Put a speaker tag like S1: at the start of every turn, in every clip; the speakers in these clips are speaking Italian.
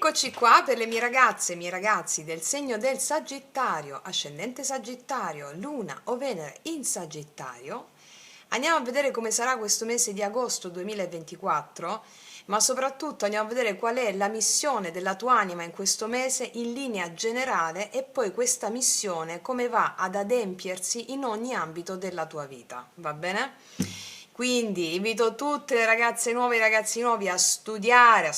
S1: Eccoci qua per le mie ragazze e miei ragazzi del segno del Sagittario, ascendente Sagittario, Luna o Venere in Sagittario. Andiamo a vedere come sarà questo mese di agosto 2024, ma soprattutto andiamo a vedere qual è la missione della tua anima in questo mese in linea generale e poi questa missione come va ad adempiersi in ogni ambito della tua vita, va bene? Quindi invito tutte le ragazze nuove e i ragazzi nuovi a studiare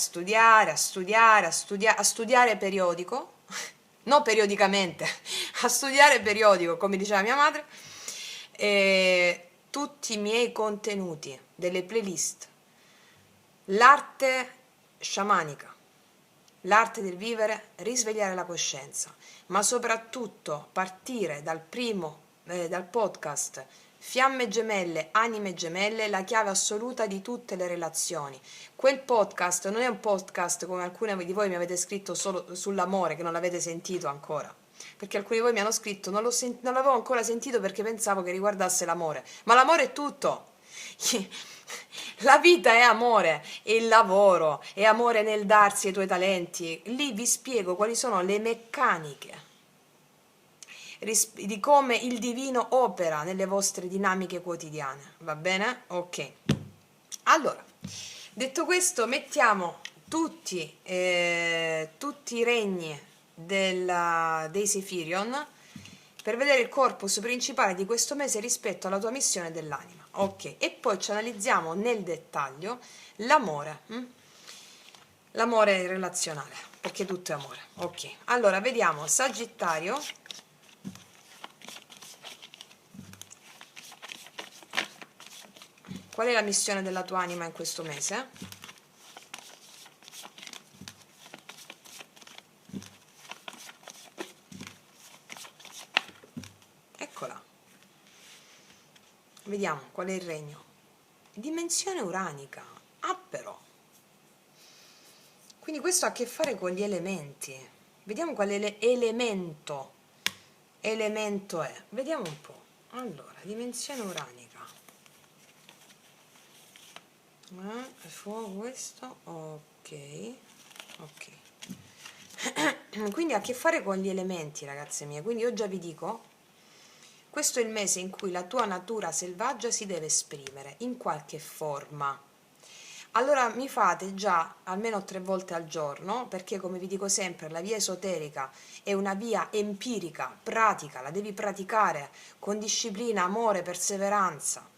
S1: periodico, non periodicamente, a studiare periodico, come diceva mia madre, tutti i miei contenuti, delle playlist, l'arte sciamanica, l'arte del vivere, risvegliare la coscienza, ma soprattutto partire dal podcast Fiamme gemelle, anime gemelle, la chiave assoluta di tutte le relazioni. Quel podcast non è un podcast come alcuni di voi mi avete scritto solo sull'amore, che non l'avete sentito ancora. Perché alcuni di voi mi hanno scritto, non l'avevo ancora sentito perché pensavo che riguardasse l'amore. Ma l'amore è tutto! La vita è amore, è il lavoro, è amore nel darsi ai tuoi talenti. Lì vi spiego quali sono le meccaniche di come il divino opera nelle vostre dinamiche quotidiane, va bene? Ok. Allora, detto questo, mettiamo tutti i regni dei Sefirion per vedere il corpus principale di questo mese rispetto alla tua missione dell'anima. Ok, e poi ci analizziamo nel dettaglio l'amore, l'amore relazionale, perché tutto è amore. Ok, allora vediamo Sagittario. Qual è la missione della tua anima in questo mese? Eccola. Vediamo qual è il regno. Dimensione uranica. Ah, però. Quindi questo ha a che fare con gli elementi. Vediamo quale elemento è. Vediamo un po'. Allora, dimensione uranica. Fuoco questo, ok. Quindi ha a che fare con gli elementi, ragazze mie. Quindi io già vi dico, questo è il mese in cui la tua natura selvaggia si deve esprimere in qualche forma. Allora mi fate già almeno 3 volte al giorno, perché come vi dico sempre, la via esoterica è una via empirica, pratica, la devi praticare con disciplina, amore, perseveranza.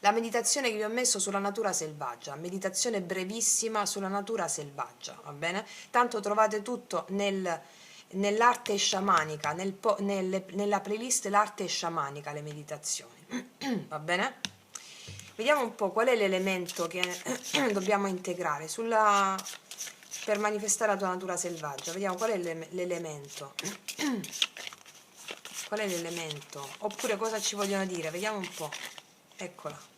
S1: La meditazione che vi ho messo sulla natura selvaggia, meditazione brevissima sulla natura selvaggia, va bene? Tanto trovate tutto nell'arte sciamanica, nella playlist l'arte sciamanica, le meditazioni, va bene? Vediamo un po' qual è l'elemento che dobbiamo integrare per manifestare la tua natura selvaggia. Vediamo qual è l'elemento. Qual è l'elemento? Oppure cosa ci vogliono dire? Vediamo un po'. Eccola.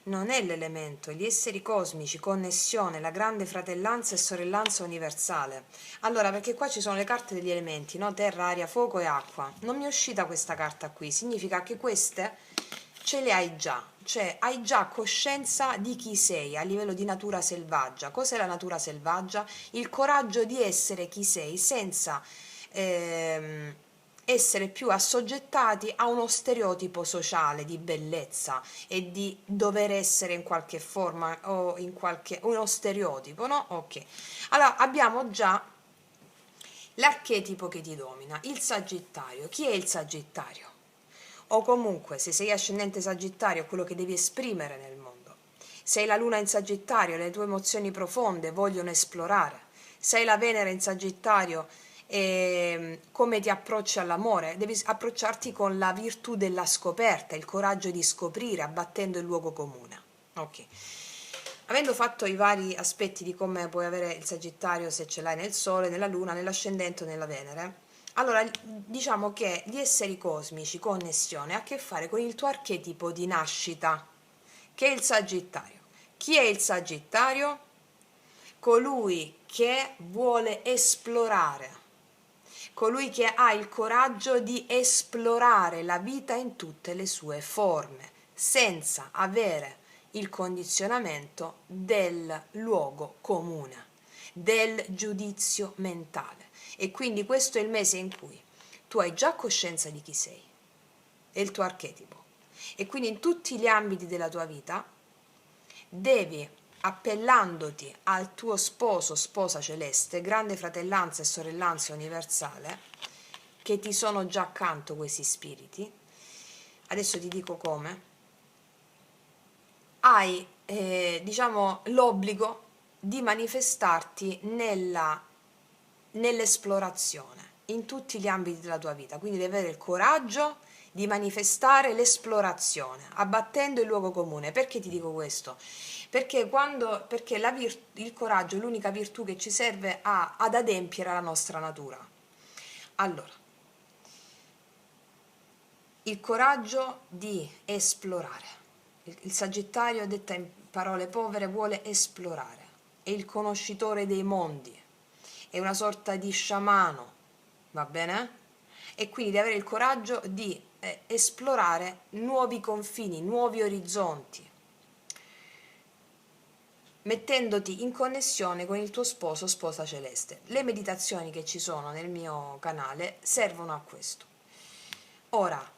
S1: Non è l'elemento, gli esseri cosmici, connessione, la grande fratellanza e sorellanza universale. Allora, perché qua ci sono le carte degli elementi, no? Terra, aria, fuoco e acqua. Non mi è uscita questa carta qui, significa che queste ce le hai già, cioè hai già coscienza di chi sei a livello di natura selvaggia. Cos'è la natura selvaggia? Il coraggio di essere chi sei senza essere più assoggettati a uno stereotipo sociale di bellezza e di dover essere in qualche forma o uno stereotipo, no? Ok. Allora abbiamo già l'archetipo che ti domina, il Sagittario. Chi è il Sagittario? O comunque, se sei ascendente Sagittario, è quello che devi esprimere nel mondo. Sei la Luna in Sagittario, le tue emozioni profonde vogliono esplorare. Sei la Venere in Sagittario, come ti approcci all'amore? Devi approcciarti con la virtù della scoperta, il coraggio di scoprire, abbattendo il luogo comune. Ok. Avendo fatto i vari aspetti di come puoi avere il Sagittario se ce l'hai nel Sole, nella Luna, nell'ascendente o nella Venere, allora diciamo che gli esseri cosmici, connessione, ha a che fare con il tuo archetipo di nascita, che è il Sagittario. Chi è il Sagittario? Colui che vuole esplorare, colui che ha il coraggio di esplorare la vita in tutte le sue forme, senza avere il condizionamento del luogo comune, del giudizio mentale. E quindi questo è il mese in cui tu hai già coscienza di chi sei, è il tuo archetipo, e quindi in tutti gli ambiti della tua vita devi, appellandoti al tuo sposo, sposa celeste, grande fratellanza e sorellanza universale, che ti sono già accanto questi spiriti. Adesso ti dico come. Hai diciamo l'obbligo di manifestarti nell'esplorazione in tutti gli ambiti della tua vita, quindi devi avere il coraggio di manifestare l'esplorazione, abbattendo il luogo comune. Perché ti dico questo? Perché il coraggio è l'unica virtù che ci serve ad adempiere la nostra natura. Allora, il coraggio di esplorare. Il Sagittario, detta in parole povere, vuole esplorare. È il conoscitore dei mondi, è una sorta di sciamano, va bene? E quindi di avere il coraggio di esplorare nuovi confini, nuovi orizzonti, mettendoti in connessione con il tuo sposo, sposa celeste. Le meditazioni che ci sono nel mio canale servono a questo. Ora,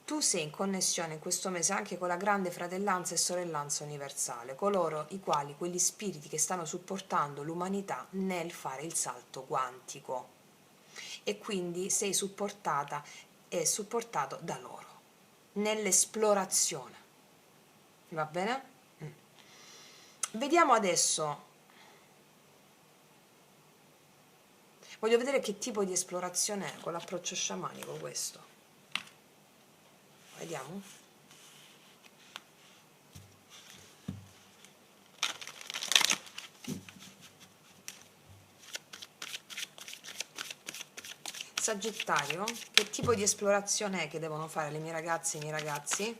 S1: tu sei in connessione in questo mese anche con la grande fratellanza e sorellanza universale, coloro i quali, quegli spiriti che stanno supportando l'umanità nel fare il salto quantico, e quindi sei supportata e supportato da loro nell'esplorazione, va bene? Vediamo adesso, voglio vedere che tipo di esplorazione è con l'approccio sciamanico questo. Vediamo. Sagittario, che tipo di esplorazione è che devono fare le mie ragazze e i miei ragazzi?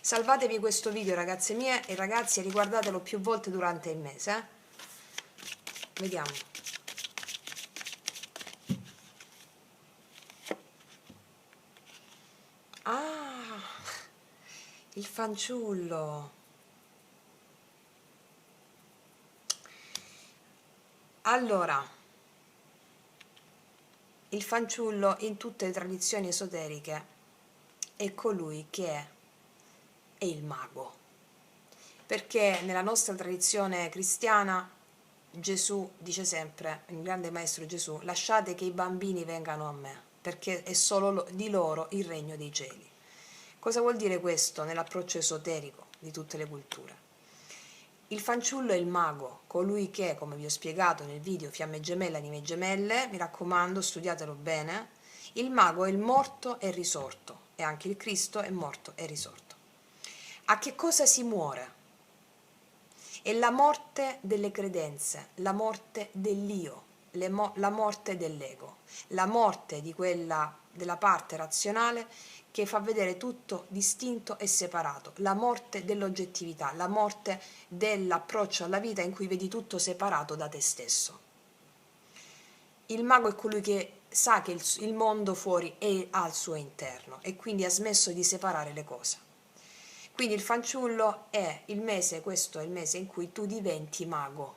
S1: Salvatevi questo video, ragazze mie e ragazzi, e riguardatelo più volte durante il mese. Vediamo. Ah, il fanciullo. Allora, il fanciullo in tutte le tradizioni esoteriche è colui che è il mago, perché nella nostra tradizione cristiana Gesù dice sempre, il grande maestro Gesù, lasciate che i bambini vengano a me, perché è solo di loro il regno dei cieli. Cosa vuol dire questo nell'approccio esoterico di tutte le culture? Il fanciullo è il mago, colui che, come vi ho spiegato nel video Fiamme Gemelle, Anime Gemelle, mi raccomando, studiatelo bene, il mago è il morto e risorto, e anche il Cristo è morto e risorto. A che cosa si muore? È la morte delle credenze, la morte dell'io, la morte dell'ego, la morte della parte razionale che fa vedere tutto distinto e separato, la morte dell'oggettività, la morte dell'approccio alla vita in cui vedi tutto separato da te stesso. Il mago è colui che sa che il mondo fuori è al suo interno e quindi ha smesso di separare le cose. Quindi il fanciullo è il mese, questo è il mese in cui tu diventi mago.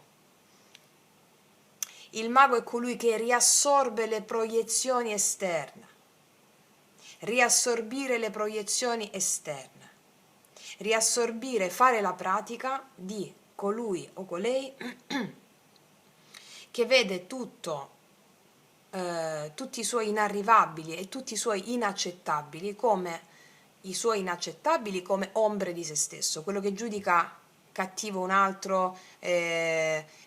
S1: Il mago è colui che riassorbe le proiezioni esterne. Riassorbire le proiezioni esterne. Riassorbire, fare la pratica di colui o colei che vede tutto, tutti i suoi inarrivabili e tutti i suoi inaccettabili come i suoi inaccettabili come ombre di se stesso, quello che giudica cattivo un altro,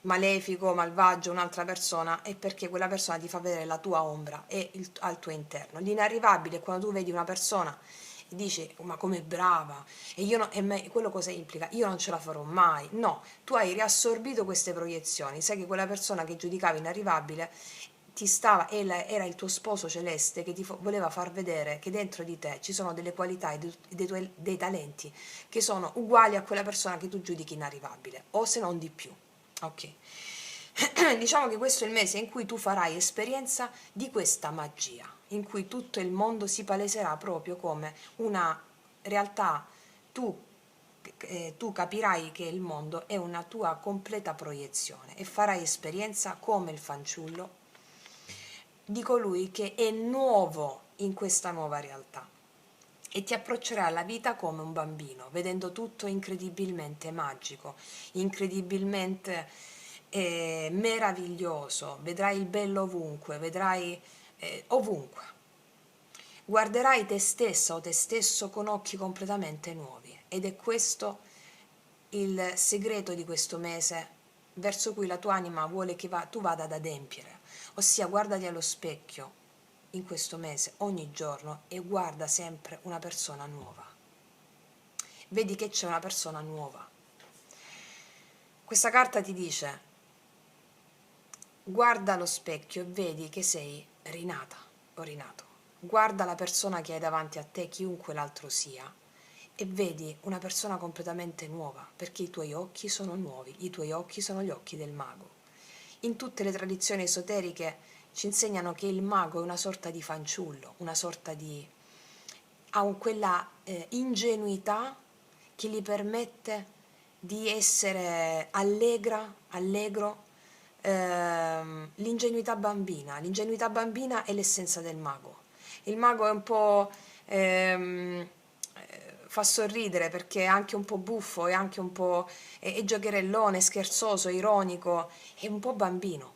S1: malefico, malvagio un'altra persona, è perché quella persona ti fa vedere la tua ombra e al tuo interno. L'inarrivabile è quando tu vedi una persona e dici ma com'è brava, e io no, quello cosa implica? Io non ce la farò mai. No, tu hai riassorbito queste proiezioni, sai che quella persona che giudicavi inarrivabile era il tuo sposo celeste che ti voleva far vedere che dentro di te ci sono delle qualità e dei talenti che sono uguali a quella persona che tu giudichi inarrivabile, o se non di più. Ok. Diciamo che questo è il mese in cui tu farai esperienza di questa magia, in cui tutto il mondo si paleserà proprio come una realtà, tu tu capirai che il mondo è una tua completa proiezione e farai esperienza come il fanciullo di colui che è nuovo in questa nuova realtà e ti approccerai alla vita come un bambino, vedendo tutto incredibilmente magico, incredibilmente meraviglioso, vedrai il bello ovunque, vedrai ovunque. Guarderai te stessa o te stesso con occhi completamente nuovi ed è questo il segreto di questo mese verso cui la tua anima vuole che tu vada ad adempiere, ossia guardati allo specchio in questo mese ogni giorno e guarda sempre una persona nuova. Vedi che c'è una persona nuova. Questa carta ti dice: guarda allo specchio e vedi che sei rinata o rinato. Guarda la persona che hai davanti a te, chiunque l'altro sia, e vedi una persona completamente nuova, perché i tuoi occhi sono nuovi, i tuoi occhi sono gli occhi del mago. In tutte le tradizioni esoteriche ci insegnano che il mago è una sorta di fanciullo, una sorta di... ha quella ingenuità che gli permette di essere allegro, l'ingenuità bambina. L'ingenuità bambina è l'essenza del mago. Il mago è un po'... fa sorridere perché è anche un po' buffo, è anche un po' è giocherellone, scherzoso, ironico, è un po' bambino,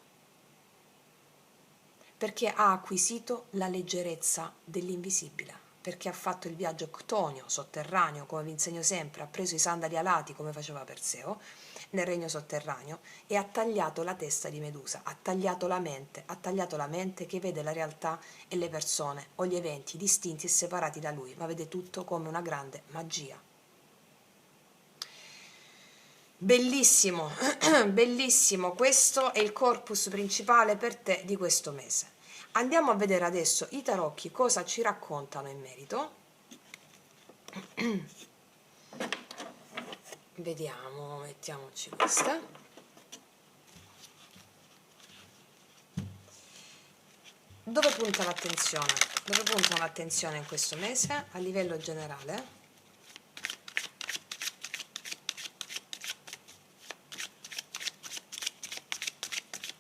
S1: perché ha acquisito la leggerezza dell'invisibile, perché ha fatto il viaggio ctonio, sotterraneo, come vi insegno sempre, ha preso i sandali alati come faceva Perseo nel regno sotterraneo e ha tagliato la testa di Medusa, ha tagliato la mente che vede la realtà e le persone o gli eventi distinti e separati da lui, ma vede tutto come una grande magia. Bellissimo, bellissimo, questo è il corpus principale per te di questo mese. Andiamo a vedere adesso i tarocchi cosa ci raccontano in merito. Vediamo, mettiamoci questa. Dove punta l'attenzione? Dove punta l'attenzione in questo mese a livello generale?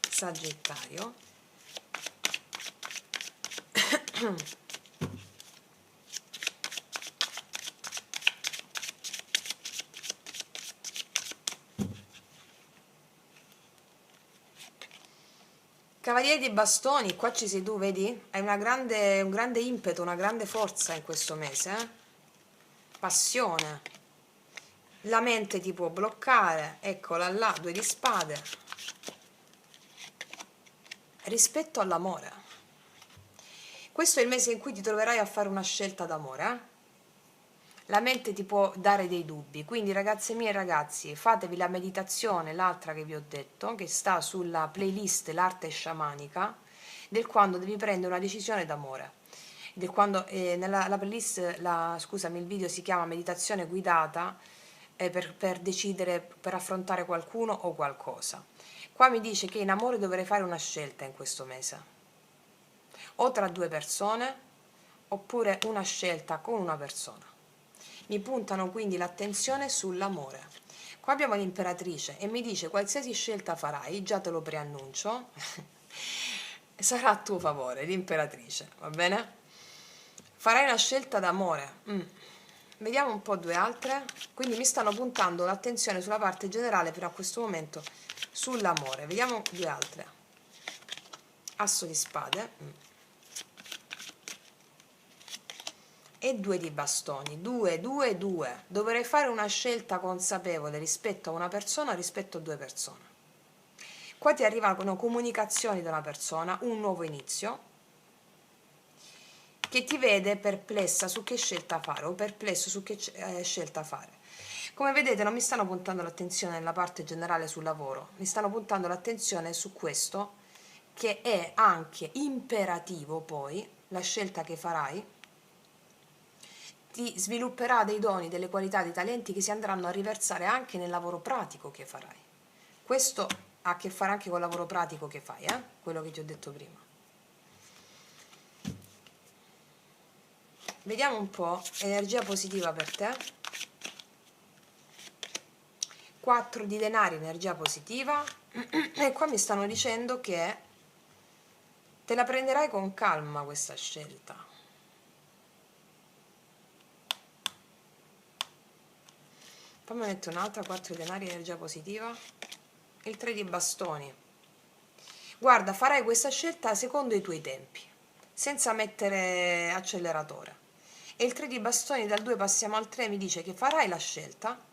S1: Sagittario. Cavaliere di bastoni, qua ci sei tu, vedi? Hai un grande impeto, una grande forza in questo mese, eh? Passione. La mente ti può bloccare, eccola là, 2 di spade. Rispetto all'amore. Questo è il mese in cui ti troverai a fare una scelta d'amore, eh? La mente ti può dare dei dubbi, quindi ragazze mie e ragazzi, fatevi la meditazione, l'altra che vi ho detto, che sta sulla playlist L'arte sciamanica, del quando devi prendere una decisione d'amore. Del quando, nella la playlist, scusami, il video si chiama Meditazione guidata per decidere, per affrontare qualcuno o qualcosa. Qua mi dice che in amore dovrei fare una scelta in questo mese, o tra 2 persone, oppure una scelta con una persona. Mi puntano quindi l'attenzione sull'amore. Qua abbiamo l'imperatrice e mi dice: qualsiasi scelta farai, già te lo preannuncio, sarà a tuo favore, l'imperatrice, va bene? Farai una scelta d'amore. Vediamo un po' 2 altre. Quindi mi stanno puntando l'attenzione sulla parte generale fino a questo momento sull'amore. Vediamo 2 altre. Asso di spade. E 2 di bastoni, 2, 2, 2. Dovrei fare una scelta consapevole rispetto a una persona, rispetto a 2 persone. Qua ti arrivano comunicazioni da una persona, un nuovo inizio, che ti vede perplessa su che scelta fare o perplesso su che scelta fare. Come vedete non mi stanno puntando l'attenzione nella parte generale sul lavoro, mi stanno puntando l'attenzione su questo, che è anche imperativo poi, la scelta che farai, ti svilupperà dei doni, delle qualità, dei talenti che si andranno a riversare anche nel lavoro pratico che farai. Questo ha a che fare anche col lavoro pratico che fai, quello che ti ho detto prima. Vediamo un po' energia positiva per te. 4 di denari, energia positiva, e qua mi stanno dicendo che te la prenderai con calma questa scelta. Poi mi metto un'altra 4 di denari, energia positiva, il 3 di bastoni. Guarda, farai questa scelta secondo i tuoi tempi, senza mettere acceleratore. E il 3 di bastoni, dal 2 passiamo al 3, mi dice che farai la scelta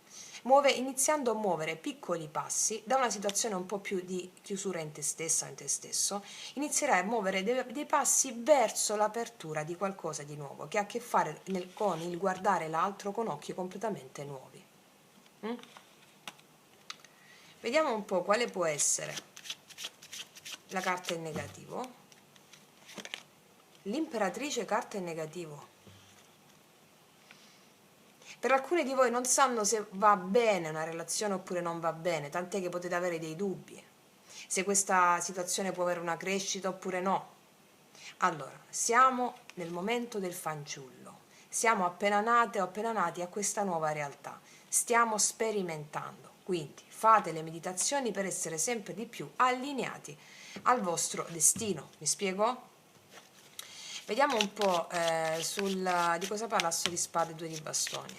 S1: iniziando a muovere piccoli passi da una situazione un po' più di chiusura in te stessa, in te stesso, inizierai a muovere dei passi verso l'apertura di qualcosa di nuovo, che ha a che fare con il guardare l'altro con occhi completamente nuovi. Vediamo un po' quale può essere la carta in negativo. L'imperatrice, carta in negativo. Per alcuni di voi non sanno se va bene una relazione oppure non va bene, tant'è che potete avere dei dubbi, se questa situazione può avere una crescita oppure no. Allora, siamo nel momento del fanciullo, siamo appena nate o appena nati a questa nuova realtà, stiamo sperimentando, quindi fate le meditazioni per essere sempre di più allineati al vostro destino. Mi spiego? Vediamo un po' di cosa parla Asso di spade, 2 di bastoni.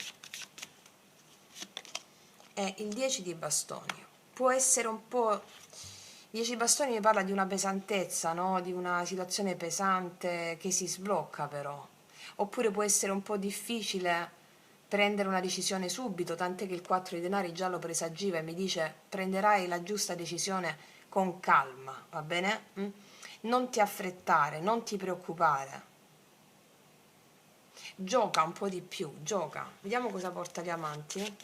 S1: È il 10 di bastoni. Può essere un po'... 10 bastoni mi parla di una pesantezza, no? Di una situazione pesante che si sblocca però. Oppure può essere un po' difficile prendere una decisione subito, tant'è che il 4 di denari già lo presagiva e mi dice prenderai la giusta decisione con calma, va bene? Non ti affrettare, non ti preoccupare. Gioca un po' di più, gioca. Vediamo cosa porta gli amanti.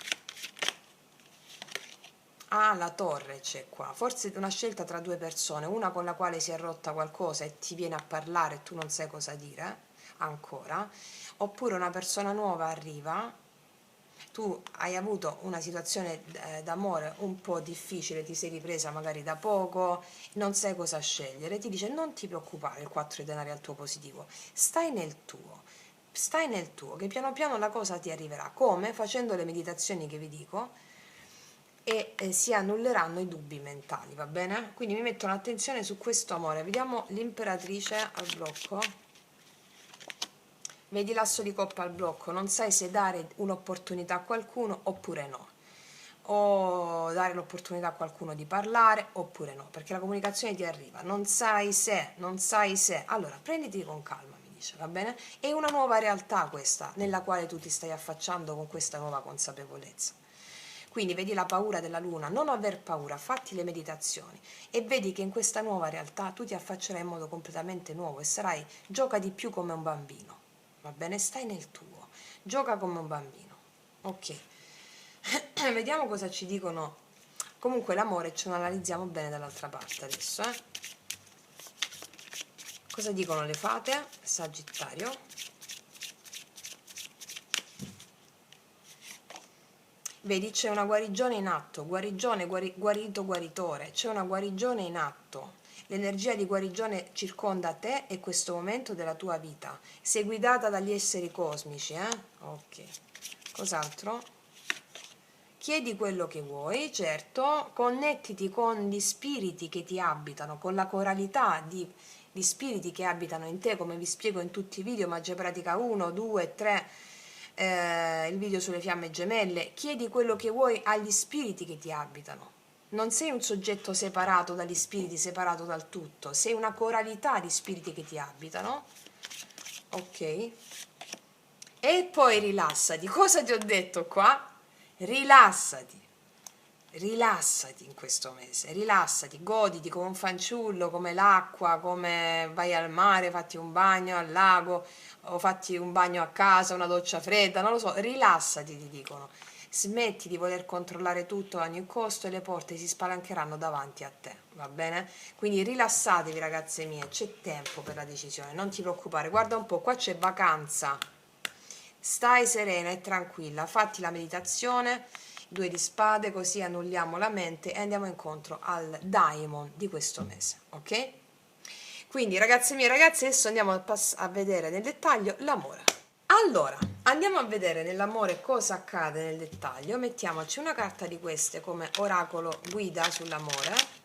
S1: Ah, la torre c'è qua. Forse una scelta tra due persone, una con la quale si è rotta qualcosa e ti viene a parlare e tu non sai cosa dire ancora, oppure una persona nuova arriva. Tu hai avuto una situazione d'amore un po' difficile, ti sei ripresa magari da poco, non sai cosa scegliere, ti dice non ti preoccupare, il 4 di denari al tuo positivo, stai nel tuo, che piano piano la cosa ti arriverà, come? Facendo le meditazioni che vi dico e si annulleranno i dubbi mentali, va bene? Quindi mi metto un'attenzione su questo amore, vediamo l'imperatrice al blocco. Vedi l'asso di coppa al blocco, non sai se dare un'opportunità a qualcuno oppure no, o dare l'opportunità a qualcuno di parlare oppure no, perché la comunicazione ti arriva, non sai se, allora prenditi con calma, mi dice, va bene? È una nuova realtà questa, nella quale tu ti stai affacciando con questa nuova consapevolezza. Quindi vedi la paura della luna, non aver paura, fatti le meditazioni e vedi che in questa nuova realtà tu ti affaccerai in modo completamente nuovo e gioca di più come un bambino. Va bene? Stai nel tuo, gioca come un bambino. Ok, vediamo cosa ci dicono. Comunque l'amore ce lo analizziamo bene dall'altra parte adesso. Cosa dicono le fate? Sagittario. Vedi, c'è una guarigione in atto, guarigione, guarito, guaritore, c'è una guarigione in atto. L'energia di guarigione circonda te e questo momento della tua vita. Sei guidata dagli esseri cosmici, Ok. Cos'altro? Chiedi quello che vuoi, certo, connettiti con gli spiriti che ti abitano, con la coralità di spiriti che abitano in te, come vi spiego in tutti i video, Magia Pratica 1, 2, 3, il video sulle fiamme gemelle. Chiedi quello che vuoi agli spiriti che ti abitano. Non sei un soggetto separato dagli spiriti, separato dal tutto, sei una coralità di spiriti che ti abitano. Ok? E poi rilassati. Cosa ti ho detto qua? Rilassati. Rilassati in questo mese, rilassati, goditi come un fanciullo, come l'acqua, come vai al mare, fatti un bagno al lago o fatti un bagno a casa, una doccia fredda, non lo so, rilassati ti dicono. Smetti di voler controllare tutto a ogni costo e le porte si spalancheranno davanti a te, va bene? Quindi rilassatevi ragazze mie, c'è tempo per la decisione, non ti preoccupare, guarda un po', qua c'è vacanza, stai serena e tranquilla, fatti la meditazione, 2 di spade, così annulliamo la mente e andiamo incontro al Daimon di questo mese, ok? Quindi ragazze mie, ragazzi, adesso andiamo a vedere nel dettaglio l'amore. Allora, andiamo a vedere nell'amore cosa accade nel dettaglio. Mettiamoci una carta di queste come oracolo guida sull'amore.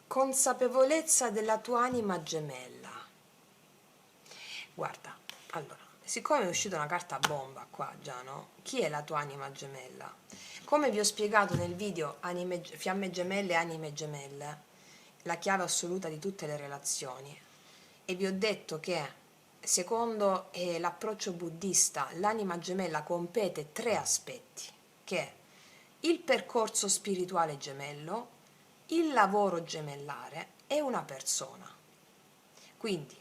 S1: Consapevolezza della tua anima gemella. Guarda, allora, siccome è uscita una carta bomba qua già, no? Chi è la tua anima gemella? Come vi ho spiegato nel video Fiamme gemelle e anime gemelle, la chiave assoluta di tutte le relazioni, e vi ho detto che secondo l'approccio buddista l'anima gemella compete tre aspetti, che è il percorso spirituale gemello, il lavoro gemellare e una persona. Quindi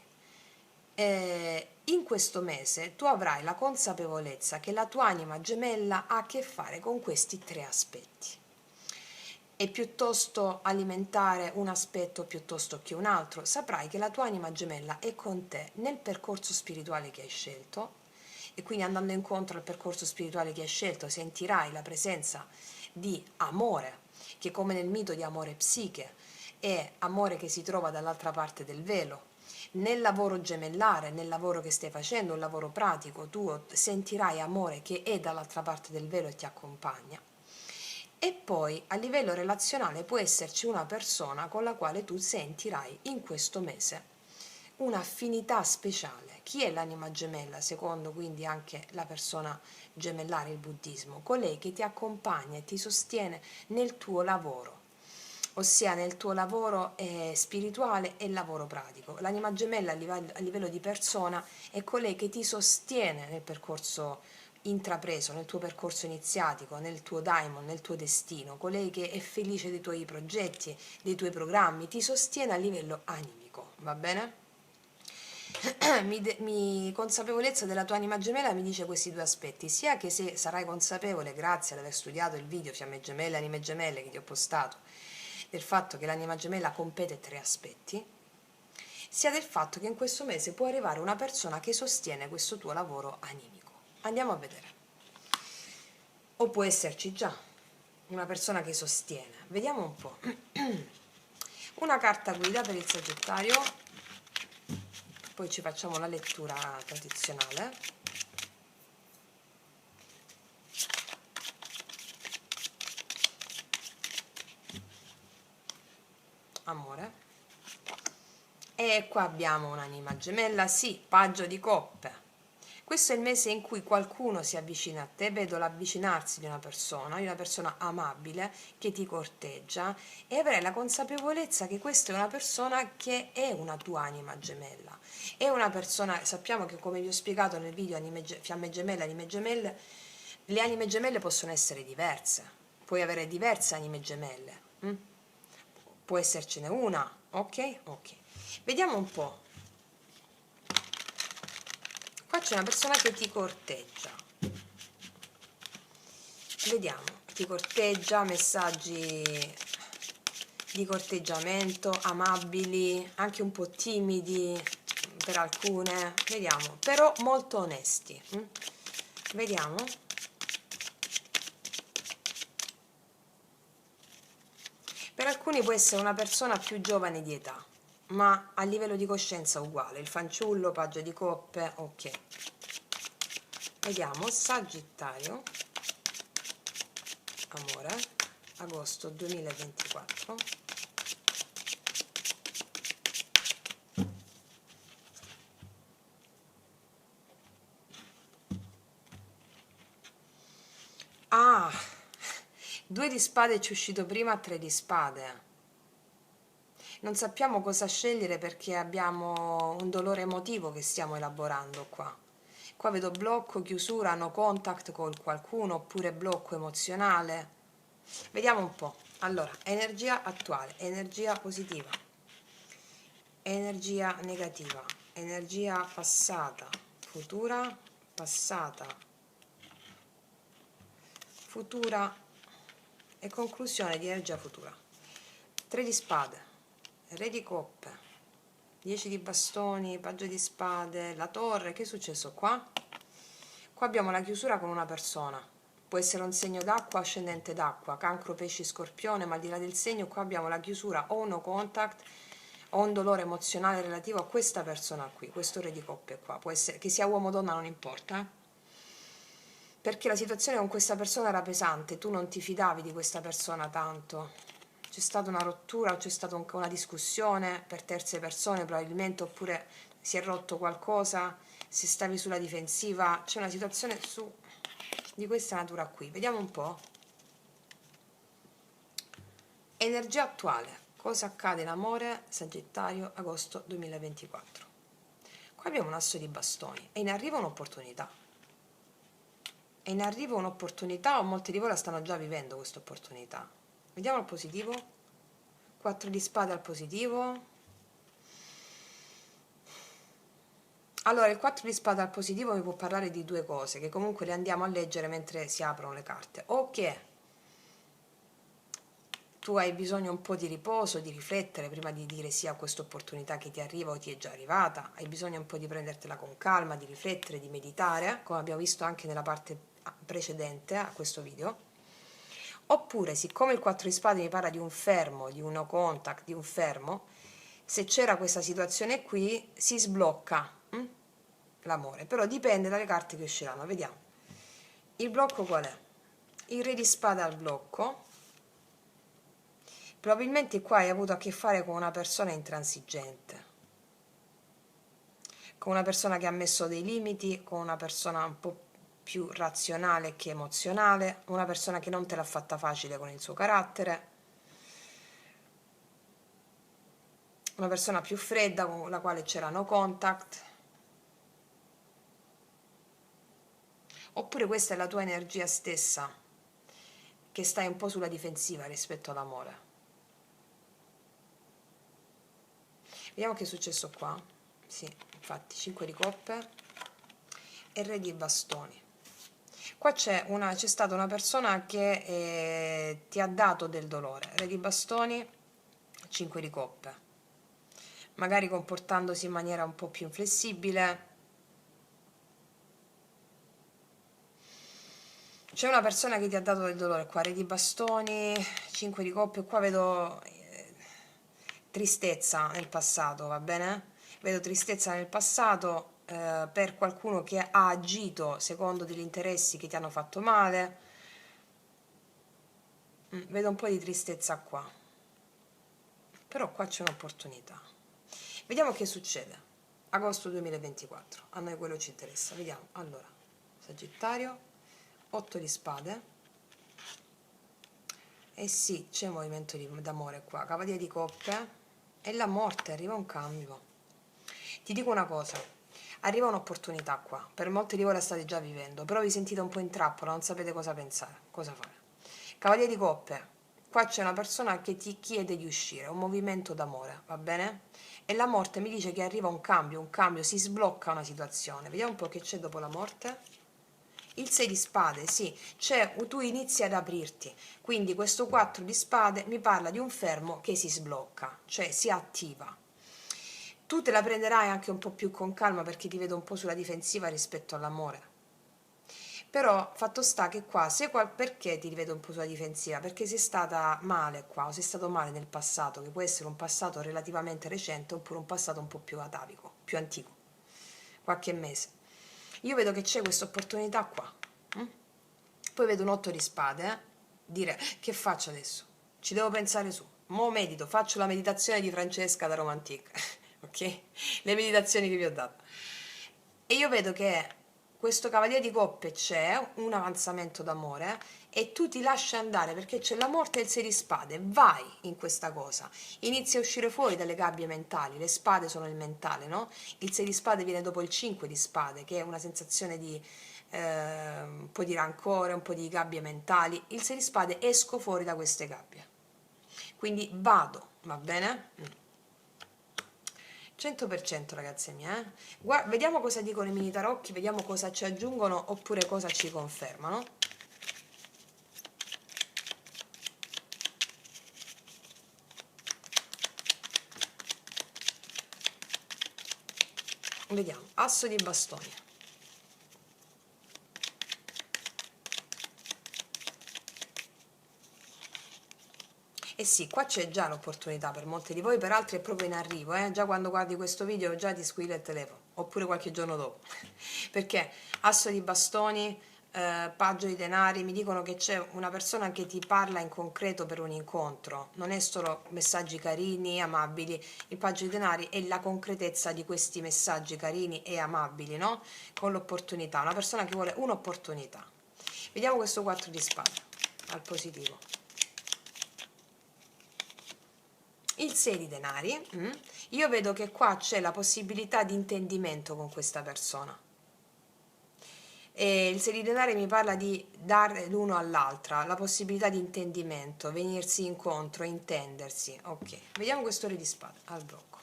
S1: in questo mese tu avrai la consapevolezza che la tua anima gemella ha a che fare con questi tre aspetti. È piuttosto alimentare un aspetto piuttosto che un altro, saprai che la tua anima gemella è con te nel percorso spirituale che hai scelto, e quindi andando incontro al percorso spirituale che hai scelto sentirai la presenza di amore, che come nel mito di amore psiche è amore che si trova dall'altra parte del velo. Nel lavoro gemellare, nel lavoro che stai facendo, un lavoro pratico, tu sentirai amore che è dall'altra parte del velo e ti accompagna. E poi a livello relazionale può esserci una persona con la quale tu sentirai in questo mese un'affinità speciale. Chi è l'anima gemella, secondo quindi anche la persona gemellare, il buddismo? Colei che ti accompagna e ti sostiene nel tuo lavoro, ossia nel tuo lavoro spirituale e lavoro pratico. L'anima gemella a livello di persona è colei che ti sostiene nel percorso intrapreso, nel tuo percorso iniziatico, nel tuo daimon, nel tuo destino, colei che è felice dei tuoi progetti, dei tuoi programmi, ti sostiene a livello animico, va bene? Consapevolezza della tua anima gemella mi dice questi due aspetti, sia che se sarai consapevole grazie ad aver studiato il video Fiamme gemelle, anime gemelle che ti ho postato, del fatto che l'anima gemella compete tre aspetti, sia del fatto che in questo mese può arrivare una persona che sostiene questo tuo lavoro animico. Andiamo a vedere. O può esserci già una persona che sostiene. Vediamo un po'. Una carta guida per il Sagittario, poi ci facciamo la lettura tradizionale. Amore. E qua abbiamo un'anima gemella, sì, paggio di coppe. Questo è il mese in cui qualcuno si avvicina a te, vedo l'avvicinarsi di una persona amabile che ti corteggia, e avrai la consapevolezza che questa è una persona che è una tua anima gemella. È una persona, sappiamo che come vi ho spiegato nel video Fiamme gemelle, anime gemelle, le anime gemelle possono essere diverse, puoi avere diverse anime gemelle, può essercene una, ok? Ok. Vediamo un po'. Qua c'è una persona che ti corteggia. Vediamo, ti corteggia, messaggi di corteggiamento, amabili, anche un po' timidi per alcune, vediamo, però molto onesti. Vediamo. Per alcuni può essere una persona più giovane di età, ma a livello di coscienza uguale, il fanciullo, paggio di coppe, ok. Vediamo, Sagittario, amore, agosto 2024. Ah, 2 di spade ci è uscito prima, 3 di spade. Non sappiamo cosa scegliere perché abbiamo un dolore emotivo che stiamo elaborando qua. Qua vedo blocco, chiusura, no contact con qualcuno, oppure blocco emozionale. Vediamo un po'. Allora, energia attuale, energia positiva, energia negativa, energia passata, futura, passata, futura e conclusione di energia futura. 3 di spade, re di coppe, 10 di bastoni, paggio di spade, la torre. Che è successo qua? Qua abbiamo la chiusura con una persona, può essere un segno d'acqua, ascendente d'acqua, cancro, pesci, scorpione, ma al di là del segno qua abbiamo la chiusura o no contact o un dolore emozionale relativo a questa persona qui, questo re di coppe qua, può essere che sia uomo o donna, non importa, perché la situazione con questa persona era pesante, tu non ti fidavi di questa persona tanto, c'è stata una rottura o c'è stata una discussione per terze persone probabilmente, oppure si è rotto qualcosa, se stavi sulla difensiva, c'è una situazione di questa natura qui. Vediamo un po'. Energia attuale. Cosa accade in amore? Sagittario, agosto 2024. Qua abbiamo un asso di bastoni. È in arrivo un'opportunità. È in arrivo un'opportunità, o molti di voi la stanno già vivendo questa opportunità. Vediamo il positivo. 4 di spade al positivo. Allora, il 4 di spade al positivo mi può parlare di due cose, che comunque le andiamo a leggere mentre si aprono le carte. O che tu hai bisogno un po' di riposo, di riflettere prima di dire sì a questa opportunità che ti arriva o ti è già arrivata, hai bisogno un po' di prendertela con calma, di riflettere, di meditare, come abbiamo visto anche nella parte precedente a questo video. Oppure, siccome il 4 di spade mi parla di un fermo, di un no contact, di un fermo, se c'era questa situazione qui si sblocca l'amore, però dipende dalle carte che usciranno. Vediamo. Il blocco qual è? Il re di spade al blocco. Probabilmente qua hai avuto a che fare con una persona intransigente, con una persona che ha messo dei limiti, con una persona un po' più razionale che emozionale, una persona che non te l'ha fatta facile con il suo carattere, una persona più fredda con la quale c'era no contact. Oppure questa è la tua energia stessa, che stai un po' sulla difensiva rispetto all'amore. Vediamo che è successo qua. Sì, infatti, 5 di coppe e re di bastoni. Qua c'è stata una persona che ti ha dato del dolore. Re di bastoni, 5 di coppe. Magari comportandosi in maniera un po' più inflessibile. C'è una persona che ti ha dato del dolore qua, re di bastoni, 5 di coppe, qua vedo tristezza nel passato, va bene? Vedo tristezza nel passato per qualcuno che ha agito secondo degli interessi che ti hanno fatto male. Vedo un po' di tristezza qua, però qua c'è un'opportunità. Vediamo che succede. Agosto 2024, a noi quello ci interessa. Vediamo, allora, Sagittario, 8 di spade. Eh sì, c'è movimento d'amore qua, cavaliere di coppe e la morte, arriva un cambio. Ti dico una cosa, arriva un'opportunità qua, per molti di voi la state già vivendo, però vi sentite un po' in trappola, non sapete cosa pensare, cosa fare. Cavaliere di coppe, qua c'è una persona che ti chiede di uscire, un movimento d'amore, va bene? E la morte mi dice che arriva un cambio, si sblocca una situazione. Vediamo un po' che c'è dopo la morte. Il 6 di spade, sì, tu inizi ad aprirti, quindi questo 4 di spade mi parla di un fermo che si sblocca, cioè si attiva. Tu te la prenderai anche un po' più con calma perché ti vedo un po' sulla difensiva rispetto all'amore. Però fatto sta che qua, perché ti rivedo un po' sulla difensiva? Perché sei stata male qua, o sei stato male nel passato, che può essere un passato relativamente recente oppure un passato un po' più atavico, più antico, qualche mese. Io vedo che c'è questa opportunità qua. Poi vedo un 8 di spade, dire che faccio adesso? Ci devo pensare su. Mo medito, faccio la meditazione di Francesca da Romantic, ok? Le meditazioni che vi ho dato. E io vedo che questo cavaliere di coppe c'è, un avanzamento d'amore, e tu ti lasci andare perché c'è la morte e il 6 di spade, vai in questa cosa, inizi a uscire fuori dalle gabbie mentali, le spade sono il mentale, no? Il 6 di spade viene dopo il 5 di spade, che è una sensazione di un po' di rancore, un po' di gabbie mentali. Il 6 di spade, esco fuori da queste gabbie, quindi vado, va bene? 100% ragazze mie, vediamo cosa dicono i mini tarocchi, vediamo cosa ci aggiungono oppure cosa ci confermano. Vediamo, asso di bastoni. E sì, qua c'è già l'opportunità per molti di voi, per altri è proprio in arrivo, già quando guardi questo video già ti squilla il telefono, oppure qualche giorno dopo, perché asso di bastoni, paggio di denari, mi dicono che c'è una persona che ti parla in concreto per un incontro, non è solo messaggi carini, amabili, il paggio di denari è la concretezza di questi messaggi carini e amabili, no? Con l'opportunità, una persona che vuole un'opportunità. Vediamo questo 4 di spade, al positivo. Il 6 di denari, io vedo che qua c'è la possibilità di intendimento con questa persona. E il 6 di denari mi parla di dare l'uno all'altra, la possibilità di intendimento, venirsi incontro, intendersi. Ok, vediamo questo re di spade al blocco.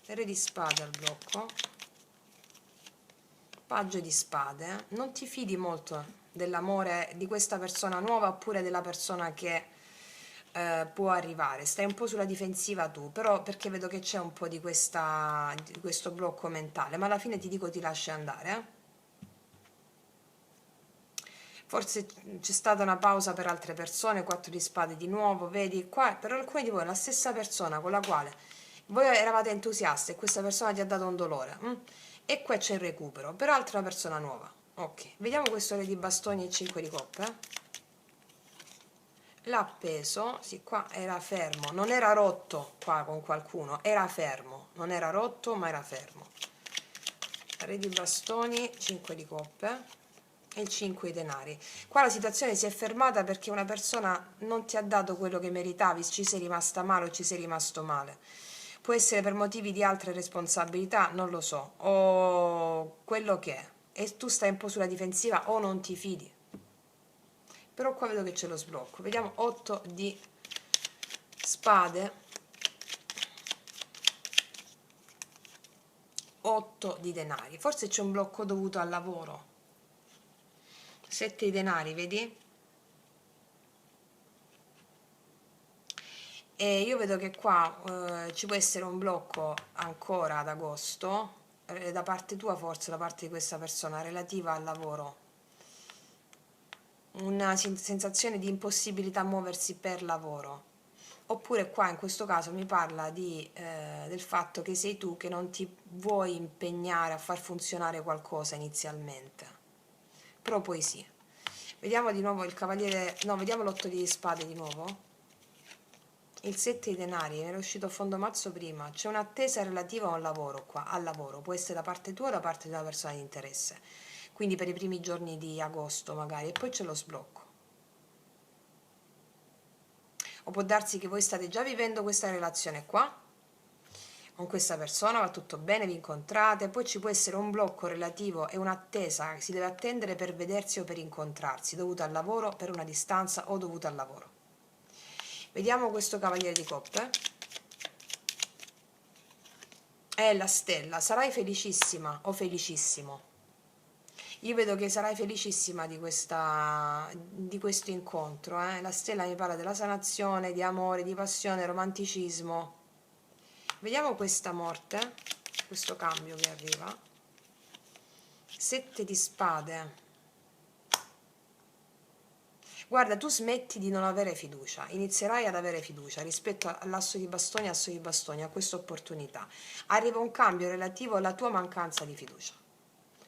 S1: Re di spade al blocco. Paggio di spade. Non ti fidi molto dell'amore di questa persona nuova oppure della persona che può arrivare, stai un po' sulla difensiva tu, però perché vedo che c'è un po' di questo blocco mentale, ma alla fine ti dico ti lasci andare. Forse c'è stata una pausa per altre persone, 4 di spade di nuovo, vedi qua per alcuni di voi è la stessa persona con la quale voi eravate entusiasti e questa persona ti ha dato un dolore, e qua c'è il recupero, per altra persona nuova. Ok, vediamo questo re di bastoni e 5 di coppe. L'ha appeso, sì, qua era fermo, non era rotto qua con qualcuno, era fermo, non era rotto ma era fermo. Re di bastoni, 5 di coppe e il 5 di denari. Qua la situazione si è fermata perché una persona non ti ha dato quello che meritavi, ci sei rimasta male o ci sei rimasto male. Può essere per motivi di altre responsabilità, non lo so, o quello che è. E tu stai un po' sulla difensiva o non ti fidi. Però qua vedo che c'è lo sblocco. Vediamo 8 di spade, 8 di denari. Forse c'è un blocco dovuto al lavoro. 7 di denari, vedi? E io vedo che qua ci può essere un blocco ancora ad agosto, da parte tua forse, da parte di questa persona, relativa al lavoro. Una sensazione di impossibilità a muoversi per lavoro. Oppure qua in questo caso mi parla del fatto che sei tu che non ti vuoi impegnare a far funzionare qualcosa inizialmente, però poi sì. Vediamo di nuovo il cavaliere, no, vediamo l'8 di spade di nuovo. Il 7 di denari, era uscito a fondo mazzo prima, c'è un'attesa relativa a un lavoro qua, al lavoro, può essere da parte tua o da parte della persona di interesse, quindi per i primi giorni di agosto magari, e poi c'è lo sblocco. O può darsi che voi state già vivendo questa relazione qua, con questa persona, va tutto bene, vi incontrate, poi ci può essere un blocco relativo e un'attesa che si deve attendere per vedersi o per incontrarsi, dovuta al lavoro, per una distanza o dovuta al lavoro. Vediamo questo cavaliere di coppe. È la stella, sarai felicissima o felicissimo. Io vedo che sarai felicissima di questo incontro. La stella mi parla della sanazione, di amore, di passione, romanticismo. Vediamo questa morte, questo cambio che arriva. 7 di spade. Guarda, tu smetti di non avere fiducia, inizierai ad avere fiducia rispetto all'asso di bastoni, asso di bastoni, a questa opportunità. Arriva un cambio relativo alla tua mancanza di fiducia.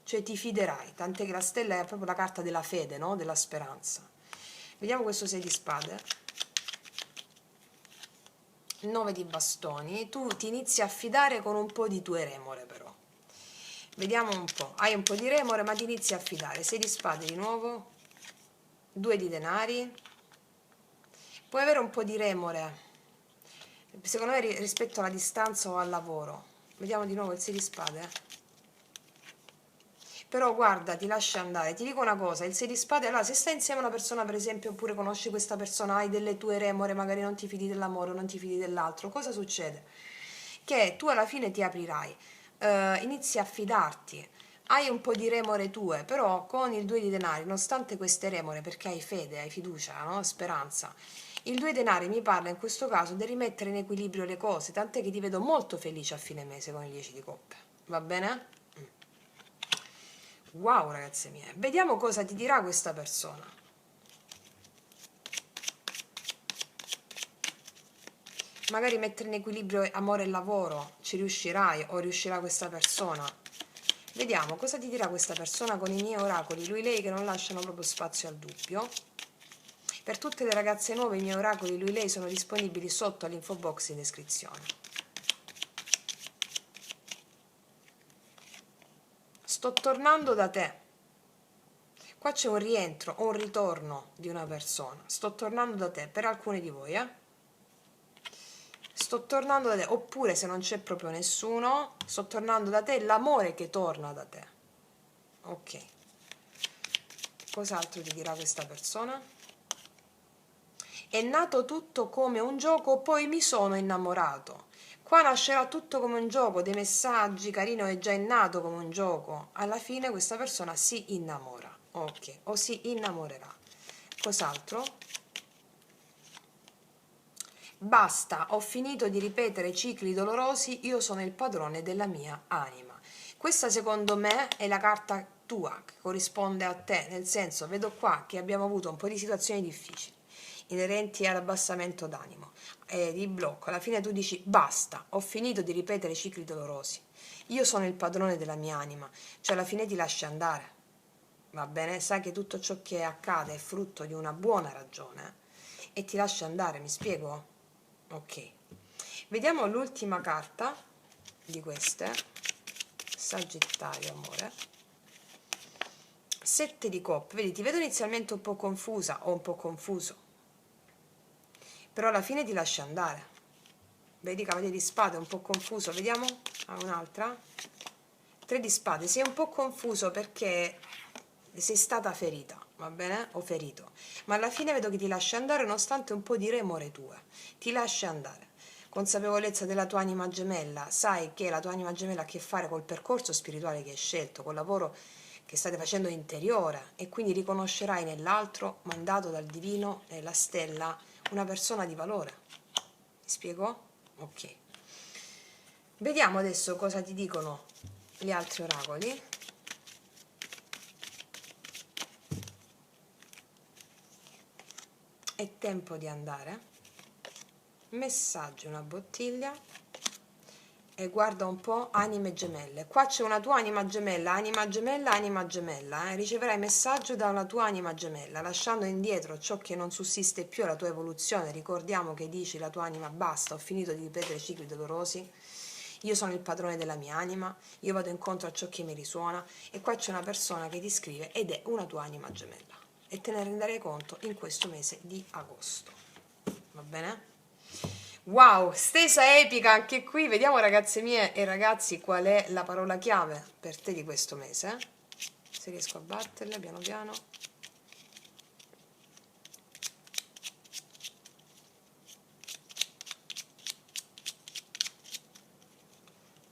S1: Cioè ti fiderai, tant'è che la stella è proprio la carta della fede, no? Della speranza. Vediamo questo 6 di spade. 9 di bastoni. Tu ti inizi a fidare con un po' di tue remore però. Vediamo un po'. Hai un po' di remore ma ti inizi a fidare. 6 di spade di nuovo. 2 di denari. Puoi avere un po' di remore, secondo me, rispetto alla distanza o al lavoro. Vediamo di nuovo il 6 di spade. Però guarda, ti lascia andare. Ti dico una cosa, il 6 di spade, allora se stai insieme a una persona per esempio, oppure conosci questa persona, hai delle tue remore, magari non ti fidi dell'amore, non ti fidi dell'altro, cosa succede? Che tu alla fine ti aprirai, inizi a fidarti, hai un po' di remore tue, però con il 2 di denari, nonostante queste remore, perché hai fede, hai fiducia, no? Speranza, Il 2 denari mi parla in questo caso di rimettere in equilibrio le cose, tant'è che ti vedo molto felice a fine mese con il 10 di coppe, va bene? Wow ragazze mie, vediamo cosa ti dirà questa persona. Magari mettere in equilibrio amore e lavoro, ci riuscirai o riuscirà questa persona. Vediamo cosa ti dirà questa persona con i miei oracoli, lui lei che non lasciano proprio spazio al dubbio. Per tutte le ragazze nuove i miei oracoli, lui lei sono disponibili sotto all'info box in descrizione. Sto tornando da te. Qua c'è un rientro o un ritorno di una persona. Sto tornando da te, per alcuni di voi, Sto tornando da te, oppure se non c'è proprio nessuno, sto tornando da te, l'amore che torna da te. Ok. Cos'altro ti dirà questa persona? È nato tutto come un gioco, poi mi sono innamorato. Qua nascerà tutto come un gioco, dei messaggi, carino, è già nato come un gioco. Alla fine questa persona si innamora. Ok, o si innamorerà. Cos'altro? Basta, ho finito di ripetere cicli dolorosi, io sono il padrone della mia anima. Questa secondo me è la carta tua, che corrisponde a te, nel senso, vedo qua che abbiamo avuto un po' di situazioni difficili, inerenti all'abbassamento d'animo, di blocco. Alla fine tu dici basta, ho finito di ripetere cicli dolorosi, io sono il padrone della mia anima, cioè alla fine ti lasci andare, va bene? Sai che tutto ciò che accade è frutto di una buona ragione e ti lasci andare, mi spiego? Ok, vediamo l'ultima carta di queste. Sagittario, amore. 7 di coppe, vedi, ti vedo inizialmente un po' confusa o un po' confuso, però alla fine ti lasci andare. Vedi, cavaliere di spade, un po' confuso, vediamo un'altra. 3 di spade, sei un po' confuso perché sei stata ferita, va bene? O ferito, ma alla fine vedo che ti lasci andare nonostante un po' di remore tue, ti lasci andare. Consapevolezza della tua anima gemella, sai che la tua anima gemella ha a che fare col percorso spirituale che hai scelto, col lavoro che state facendo interiore, e quindi riconoscerai nell'altro, mandato dal divino, nella stella, una persona di valore. Mi spiego? Ok. Vediamo adesso cosa ti dicono gli altri oracoli. È tempo di andare. Messaggi, una bottiglia. E guarda un po', anime gemelle. Qua c'è una tua anima gemella, anima gemella, anima gemella. Riceverai messaggio da una tua anima gemella, lasciando indietro ciò che non sussiste più alla tua evoluzione. Ricordiamo che dici la tua anima basta, ho finito di ripetere cicli dolorosi, io sono il padrone della mia anima, io vado incontro a ciò che mi risuona. E qua c'è una persona che ti scrive ed è una tua anima gemella, e te ne renderai conto in questo mese di agosto, va bene? Wow, stesa epica anche qui. Vediamo ragazze mie e ragazzi qual è la parola chiave per te di questo mese. Se riesco a batterle piano piano.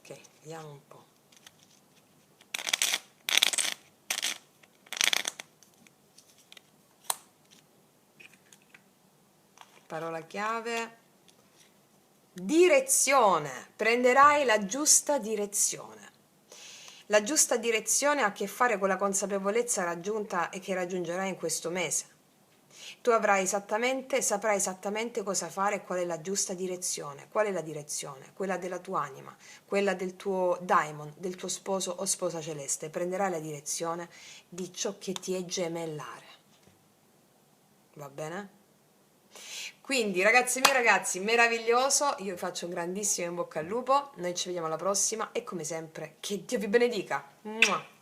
S1: Ok, vediamo un po'. Parola chiave. Direzione, prenderai la giusta direzione. La giusta direzione ha a che fare con la consapevolezza raggiunta e che raggiungerai in questo mese. Tu saprai esattamente cosa fare e qual è la giusta direzione. Qual è la direzione? Quella della tua anima, quella del tuo daimon, del tuo sposo o sposa celeste. Prenderai la direzione di ciò che ti è gemellare. Va bene? Quindi ragazzi miei, ragazzi, meraviglioso, io vi faccio un grandissimo in bocca al lupo, noi ci vediamo alla prossima e come sempre che Dio vi benedica. Mua.